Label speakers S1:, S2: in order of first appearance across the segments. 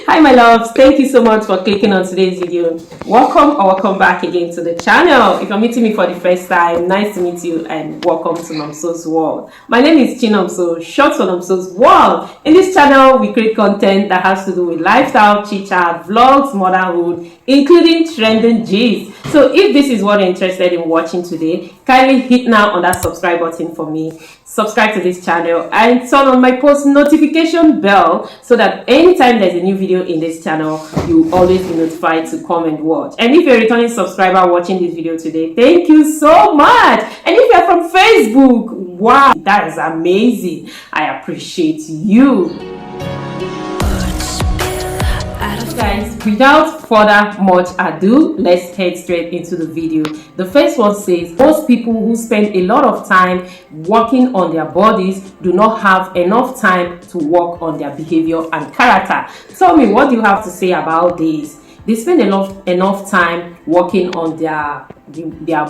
S1: Hi my loves, thank you so much for clicking on today's video. Welcome or welcome back again to the channel. If you're meeting me for the first time, nice to meet you and welcome to NOMSO'S world. My name is NOMSO, short for NOMSO'S world. In this channel we create content that has to do with lifestyle, chit-chat, vlogs, motherhood, including trending gist. So if this is what you're interested in watching today, kindly hit now on that subscribe button for me, subscribe to this channel and turn on my post notification bell so that anytime there's a new video in this channel, you'll always be notified to come and watch. And if you're a returning subscriber watching this video today, thank you so much. And if you're from Facebook, wow, that is amazing. I appreciate you. Guys, without further much ado, let's head straight into the video. The first one says most people who spend a lot of time working on their bodies do not have enough time to work on their behavior and character. Tell me, what do you have to say about this? They spend enough time working on their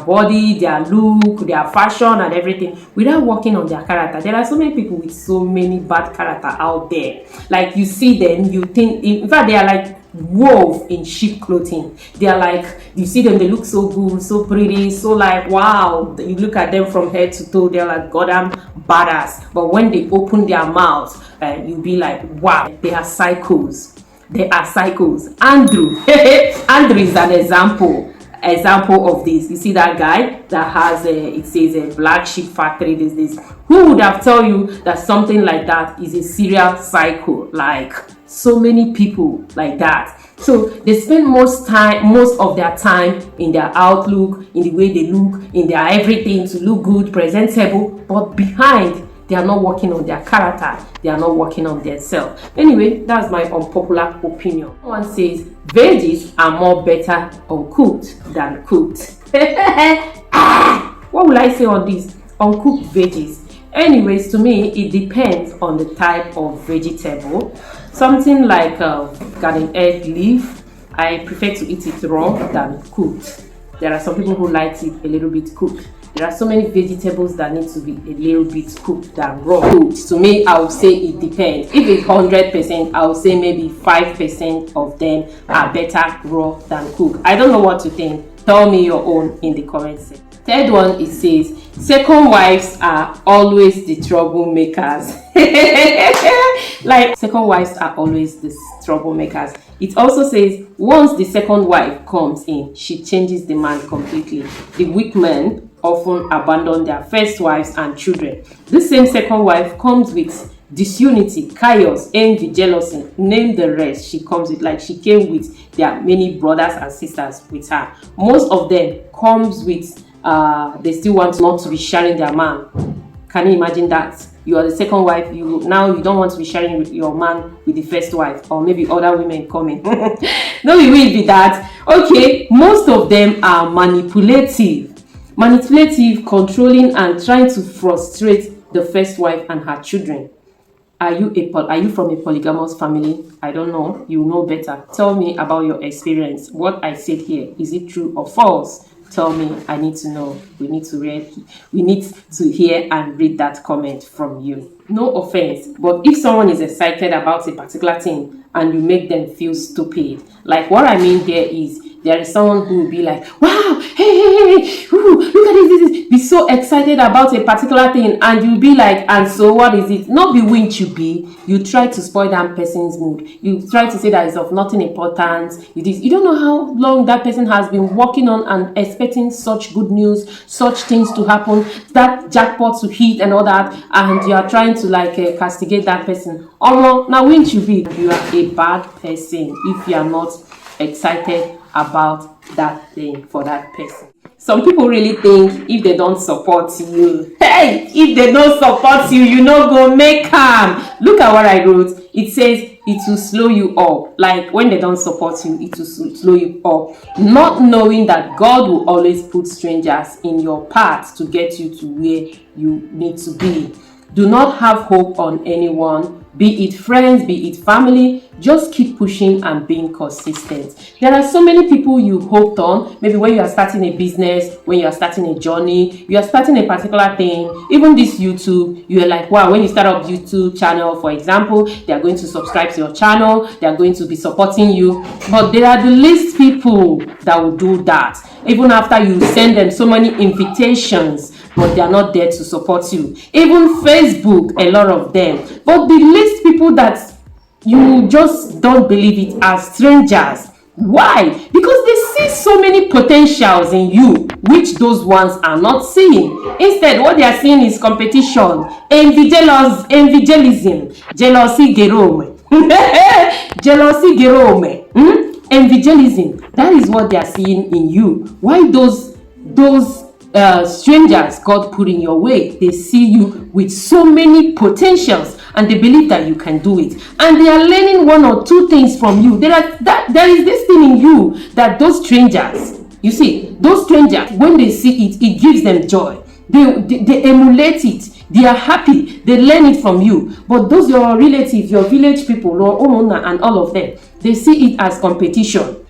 S1: body, their look, their fashion and everything without working on their character. There are so many people with so many bad character out there. Like you see them, you think, in fact, they are like wolf in sheep clothing. They are like, you see them, they look so good, so pretty, so like wow. You look at them from head to toe, they're like goddamn badass. But when they open their mouths, you'll be like, wow, they are psychos. They are psychos. Andrew is an example of this. You see that guy that has it says a black sheep factory these days. Who would have told you that something like that is a serial psycho? Like so many people like that. So they spend most of their time in their outlook, in the way they look, in their everything to look good, presentable, but behind they are not working on their character. They are not working on themselves. Anyway, that's my unpopular opinion. One says veggies are more better uncooked than cooked. What will I say on this? Uncooked veggies. Anyways, to me, it depends on the type of vegetable. Something like garden egg leaf, I prefer to eat it raw than cooked. There are some people who like it a little bit cooked. There are so many vegetables that need to be a little bit cooked than raw. To me, I would say it depends. If it's 100%, I would say maybe 5% of them are better raw than cooked. I don't know what to think. Tell me your own in the comments section. Third one, it says second wives are always the troublemakers. Like second wives are always the troublemakers. It also says once the second wife comes in, she changes the man completely. The weak men often abandon their first wives and children. This same second wife comes with disunity, chaos, envy, jealousy, name the rest. She comes with, like she came with their many brothers and sisters with her. Most of them comes with they still want not to be sharing their man. Can you imagine that? You are the second wife, you don't want to be sharing with your man with the first wife, or maybe other women coming. No, it will be that. Okay, most of them are manipulative, controlling, and trying to frustrate the first wife and her children. Are you from a polygamous family? I don't know. You know better. Tell me about your experience. What I said here, is it true or false? Tell me. I need to know. We need to hear and read that comment from you. No offense, but if someone is excited about a particular thing and you make them feel stupid, like what I mean here is there is someone who will be like, wow, hey, ooh, look at this, be so excited about a particular thing, and you'll be like, and so what is it? Not be winch you be. You try to spoil that person's mood. You try to say that it's of nothing importance. You don't know how long that person has been working on and expecting such good news, such things to happen, that jackpot to hit and all that, and you are trying to like castigate that person. Oh, now winch you be. You are a bad person if you are not excited about that thing for that person. Some people really think if they don't support you, hey, if they don't support you, you know go make them. Look at what I wrote. It says it will slow you up. Like when they don't support you, it will slow you up. Not knowing that God will always put strangers in your path to get you to where you need to be. Do not have hope on anyone, be it friends, be it family. Just keep pushing and being consistent. There are so many people you hoped on, maybe when you are starting a business, when you are starting a journey, you are starting a particular thing, even this YouTube, you are like, wow, when you start up YouTube channel, for example, they are going to subscribe to your channel, they are going to be supporting you, but there are the least people that will do that, even after you send them so many invitations, but they are not there to support you. Even Facebook, a lot of them, but the least people that you just don't believe it are strangers. Why? Because they see so many potentials in you, which those ones are not seeing. Instead, what they are seeing is competition, envigilism, jealousy, gerome. Jealousy, gerome. Envigilism. That is what they are seeing in you. Why those strangers God put in your way, they see you with so many potentials and they believe that you can do it, and they are learning one or two things from you. There is this thing in you that those strangers, you see, those strangers, when they see it, it gives them joy. They emulate it. They are happy. They learn it from you. But those your relatives, your village people, or Omona and all of them, they see it as competition.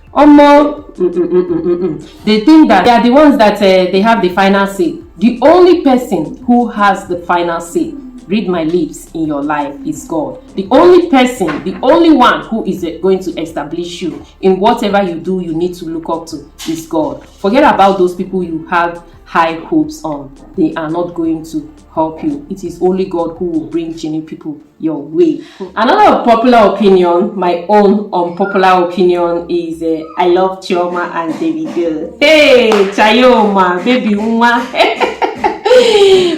S1: They think that they are the ones that they have the final say. The only person who has the final say, read my lips, in your life is God. The only person, the only one who is going to establish you in whatever you do, you need to look up to is God. Forget about those people you have high hopes on. They are not going to help you. It is only God who will bring genuine people your way. Another popular opinion, my own unpopular opinion, is I love Chioma and Davido. Hey, Chayoma, baby Uma.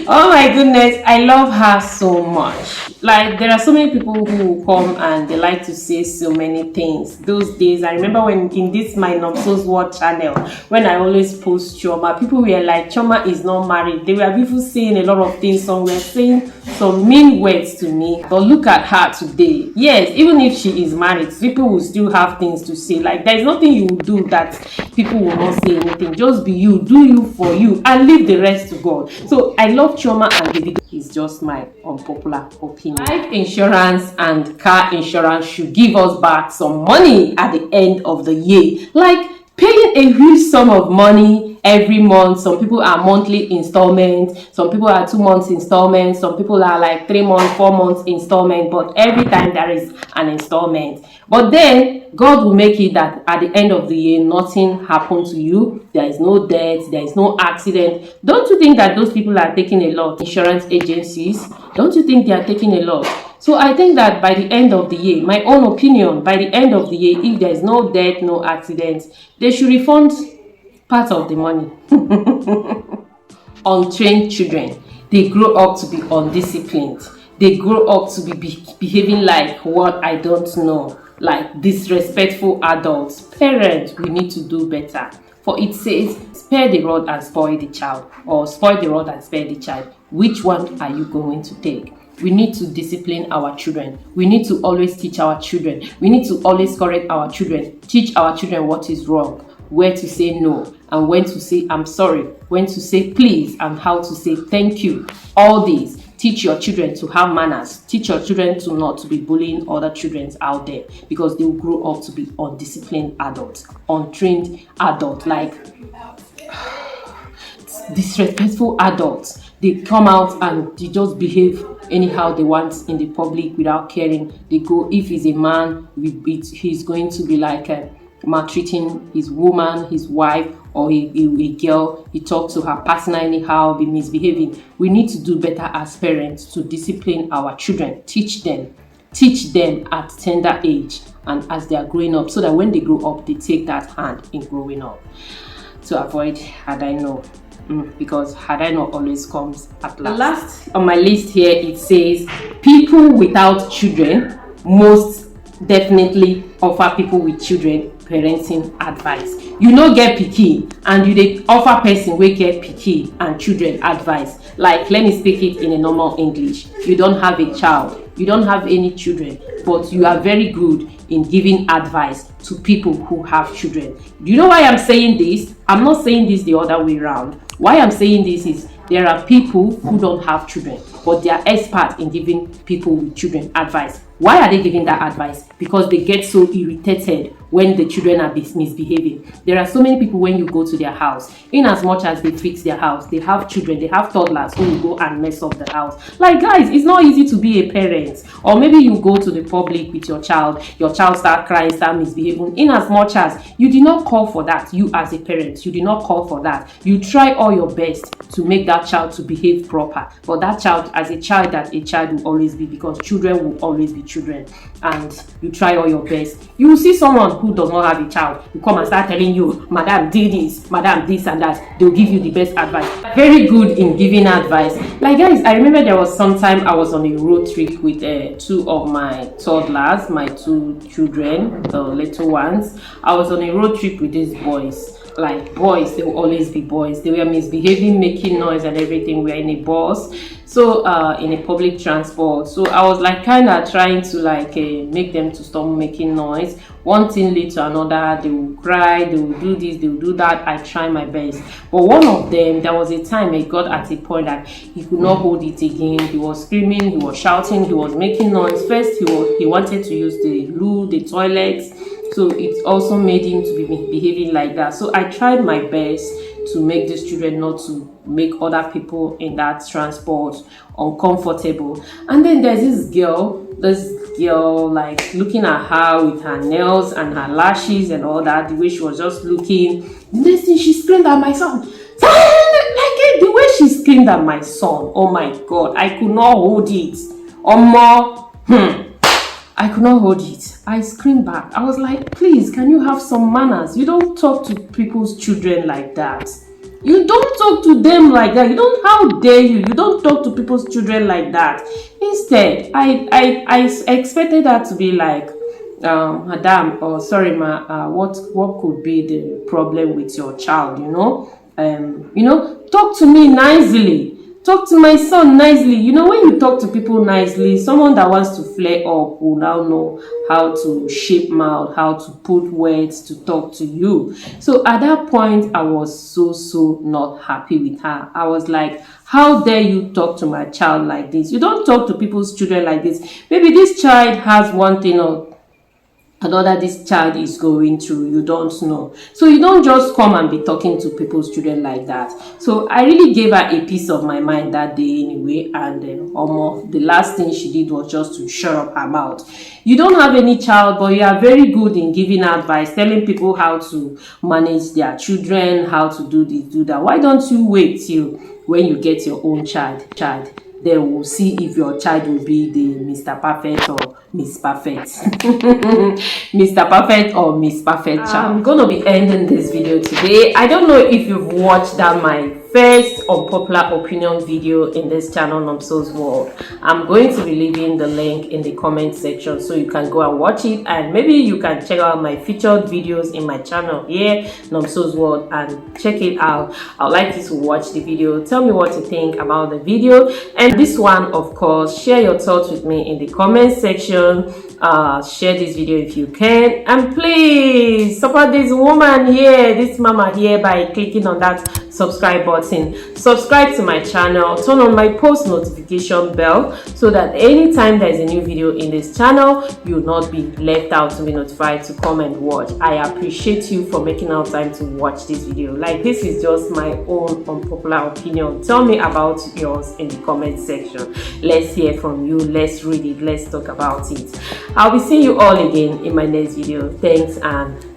S1: Oh my goodness, I love her so much. Like, there are so many people who come and they like to say so many things. Those days, I remember when in this my NOMSO'S channel, when I always post Chioma, people were like, Chioma is not married. They were people saying a lot of things, some were saying some mean words to me. But look at her today. Yes, even if she is married, people will still have things to say. Like, there is nothing you will do that people will not say anything. Just be you, do you for you, and leave the rest to God. So I love Chioma and Davido. Is just my unpopular opinion. Life insurance and car insurance should give us back some money at the end of the year. Like paying a huge sum of money every month. Some people are monthly installments, some people are 2 months installments, some people are like 3 months, 4 months installment, but every time there is an installment. But then God will make it that at the end of the year, nothing happened to you. There is no debt, there is no accident. Don't you think that those people are taking a lot? Insurance agencies, don't you think they are taking a lot? So I think that by the end of the year, my own opinion, by the end of the year, if there is no debt, no accidents, they should refund part of the money. Untrained children, they grow up to be undisciplined. They grow up to be behaving like what I don't know, like disrespectful adults. Parents, we need to do better. For it says, spare the rod and spoil the child, or spoil the rod and spare the child. Which one are you going to take? We need to discipline our children. We need to always teach our children. We need to always correct our children. Teach our children what is wrong, where to say no, and when to say I'm sorry, when to say please, and how to say thank you. All these. Teach your children to have manners. Teach your children to not to be bullying other children out there, because they will grow up to be undisciplined adults, untrained adults, like disrespectful adults. They come out and they just behave anyhow they want in the public without caring. They go, if he's a man, he's going to be like maltreating his woman, his wife, or a girl. He talks to her partner anyhow, be misbehaving. We need to do better as parents to discipline our children. Teach them at tender age and as they are growing up, so that when they grow up, they take that hand in growing up. To avoid had I know, because had I not always comes at last. The last on my list here, it says people without children most definitely offer people with children parenting advice. You no get pikin and you dey offer person wey get pikin and children advice. Like, let me speak it in a normal English. You don't have a child, you don't have any children, but you are very good in giving advice to people who have children. Do you know why I'm saying this? I'm not saying this the other way around. Why I'm saying this is There are people who don't have children, but they are experts in giving people with children advice. Why are they giving that advice? Because they get so irritated when the children are misbehaving. There are so many people, when you go to their house, in as much as they fix their house, they have children, they have toddlers who will go and mess up the house. Like, guys, it's not easy to be a parent. Or maybe you go to the public with your child start crying, start misbehaving. In as much as you did not call for that, you as a parent, you did not call for that. You try all your best to make that child to behave proper. But that child, as a child, that a child will always be, because children will always be children, and you try all your best. You will see someone who does not have a child, who come and start telling you, madam, do this, madam, this and that. They'll give you the best advice. Very good in giving advice. Like, guys, I remember there was some time I was on a road trip with two of my toddlers, my two children, the little ones. I was on a road trip with these boys. Like, boys, they will always be boys. They were misbehaving, making noise and everything. We were in a bus, so in a public transport. So I was like kind of trying to like make them to stop making noise. One thing lead to another. They will cry, they will do this, they will do that. I try my best, but one of them, there was a time it got at a point that he could not hold it again. He was screaming, he was shouting, he was making noise. First he wanted to use the loo, the toilets. So it also made him to be behaving like that. So I tried my best to make these children not to make other people in that transport uncomfortable. And then there's this girl like looking at her with her nails and her lashes and all that, the way she was just looking. The next thing, she screamed at my son. Like the way she screamed at my son, oh my God, I could not hold it. Or more, I could not hold it. I screamed back. I was like, please, can you have some manners? You don't talk to people's children like that. You don't talk to them like that. You don't, how dare you? You don't talk to people's children like that. Instead, I expected that to be like, madam, or sorry, ma, what could be the problem with your child, talk to me nicely. Talk to my son nicely. You know, when you talk to people nicely, someone that wants to flare up will now know how to shape mouth, how to put words to talk to you. So at that point, I was so not happy with her. I was like, how dare you talk to my child like this? You don't talk to people's children like this. Maybe this child has one thing or another this child is going through, you don't know. So you don't just come and be talking to people's children like that. So I really gave her a piece of my mind that day anyway, and the last thing she did was just to shut up her mouth. You don't have any child, but you are very good in giving advice, telling people how to manage their children, how to do this, do that. Why don't you wait till when you get your own child? Then we'll see if your child will be the Mr. Perfect or Miss Perfect. Mr. Perfect or Miss Perfect child. I'm gonna be ending this video today. I don't know if you've watched that my first unpopular opinion video in this channel, NOMSO'S World. I'm going to be leaving the link in the comment section so you can go and watch it, and maybe you can check out my featured videos in my channel here, NOMSO'S World, and check it out. I'd like you to watch the video. Tell me what you think about the video, and this one, of course, share your thoughts with me in the comment section. Share this video if you can, and please support this woman here, this mama here, by clicking on that subscribe button. Subscribe to my channel, turn on my post notification bell so that anytime there's a new video in this channel, you'll not be left out to be notified to come and watch. I appreciate you for making out time to watch this video. Like, this is just my own unpopular opinion. Tell me about yours in the comment section. Let's hear from you, let's read it, let's talk about it. I'll be seeing you all again in my next video. Thanks and